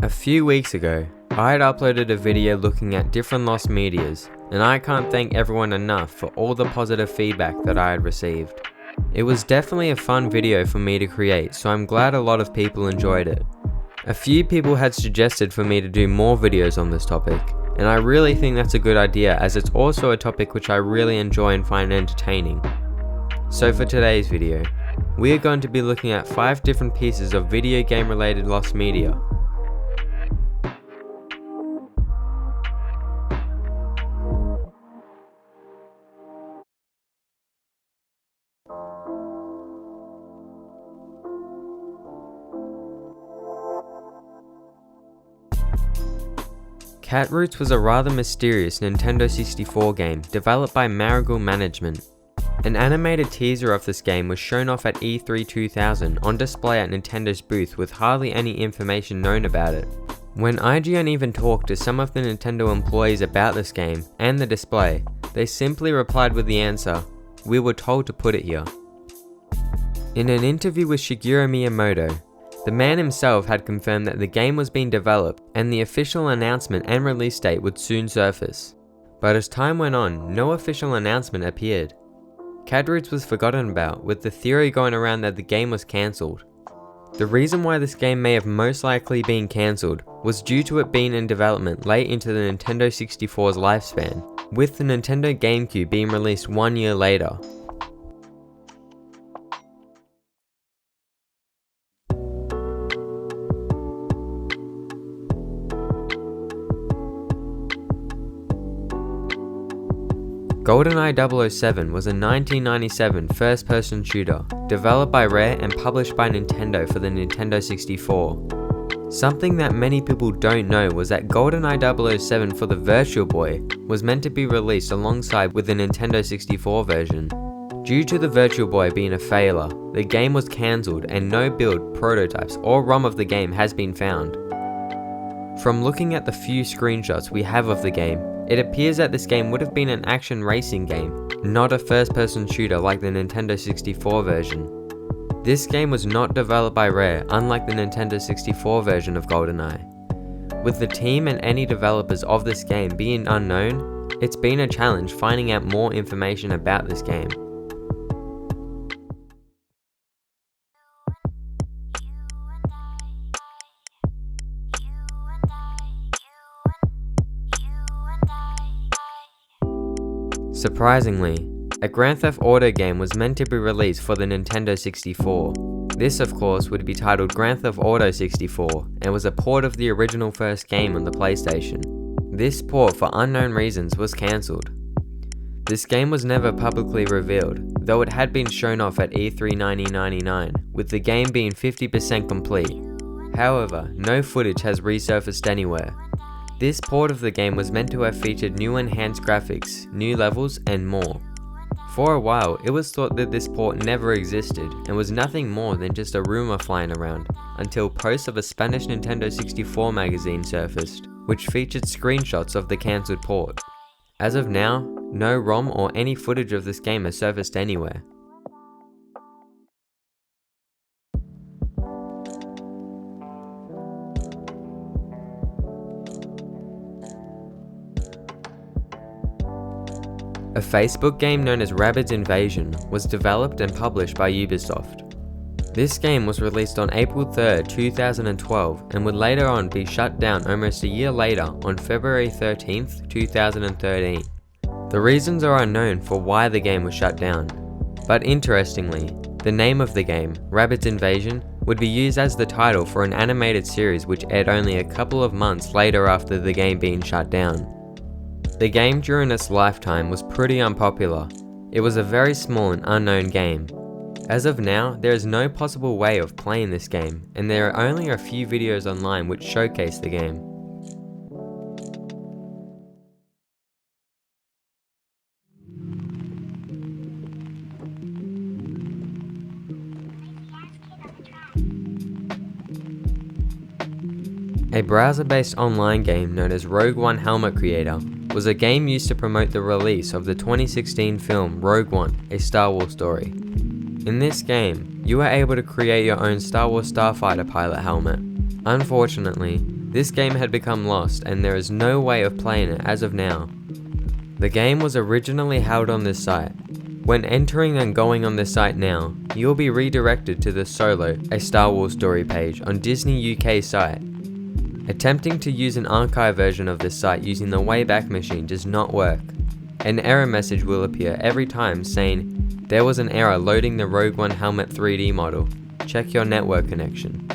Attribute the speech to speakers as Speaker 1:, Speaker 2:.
Speaker 1: A few weeks ago, I had uploaded a video looking at different lost medias, and I can't thank everyone enough for all the positive feedback that I had received. It was definitely a fun video for me to create, so I'm glad a lot of people enjoyed it. A few people had suggested for me to do more videos on this topic, and I really think that's a good idea as it's also a topic which I really enjoy and find entertaining. So for today's video, we are going to be looking at 5 different pieces of video game related lost media. Cat Roots was a rather mysterious Nintendo 64 game developed by Marigold Management. An animated teaser of this game was shown off at E3 2000 on display at Nintendo's booth with hardly any information known about it. When IGN even talked to some of the Nintendo employees about this game and the display, they simply replied with the answer, "We were told to put it here." In an interview with Shigeru Miyamoto, the man himself had confirmed that the game was being developed and the official announcement and release date would soon surface. But as time went on, no official announcement appeared. Cat Roots was forgotten about, with the theory going around that the game was cancelled. The reason why this game may have most likely been cancelled was due to it being in development late into the Nintendo 64's lifespan, with the Nintendo GameCube being released 1 year later. GoldenEye 007 was a 1997 first-person shooter, developed by Rare and published by Nintendo for the Nintendo 64. Something that many people don't know was that GoldenEye 007 for the Virtual Boy was meant to be released alongside with the Nintendo 64 version. Due to the Virtual Boy being a failure, the game was cancelled and no build, prototypes, or ROM of the game has been found. From looking at the few screenshots we have of the game, it appears that this game would have been an action racing game, not a first-person shooter like the Nintendo 64 version. This game was not developed by Rare, unlike the Nintendo 64 version of GoldenEye. With the team and any developers of this game being unknown, it's been a challenge finding out more information about this game. Surprisingly, a Grand Theft Auto game was meant to be released for the Nintendo 64. This of course would be titled Grand Theft Auto 64 and was a port of the original first game on the PlayStation. This port for unknown reasons was cancelled. This game was never publicly revealed, though it had been shown off at E3 1999, with the game being 50% complete. However, no footage has resurfaced anywhere. This port of the game was meant to have featured new enhanced graphics, new levels, and more. For a while, it was thought that this port never existed and was nothing more than just a rumor flying around, until posts of a Spanish Nintendo 64 magazine surfaced, which featured screenshots of the cancelled port. As of now, no ROM or any footage of this game has surfaced anywhere. A Facebook game known as Rabbids Invasion was developed and published by Ubisoft. This game was released on April 3rd, 2012 and would later on be shut down almost a year later on February 13th, 2013. The reasons are unknown for why the game was shut down, but interestingly, the name of the game, Rabbids Invasion, would be used as the title for an animated series which aired only a couple of months later after the game being shut down. The game during its lifetime was pretty unpopular. It was a very small and unknown game. As of now, there is no possible way of playing this game, and there are only a few videos online which showcase the game. A browser-based online game known as Rogue One Helmet Creator was a game used to promote the release of the 2016 film Rogue One, A Star Wars Story. In this game, you are able to create your own Star Wars starfighter pilot helmet. Unfortunately, This game had become lost and there is no way of playing it as of now. The game was originally held on this site. When entering and going on this site now, you will be redirected to the Solo, a Star Wars story page on Disney UK site. Attempting to use an archive version of this site using the Wayback Machine does not work. An error message will appear every time saying, "There was an error loading the Rogue One Helmet 3D model. Check your network connection."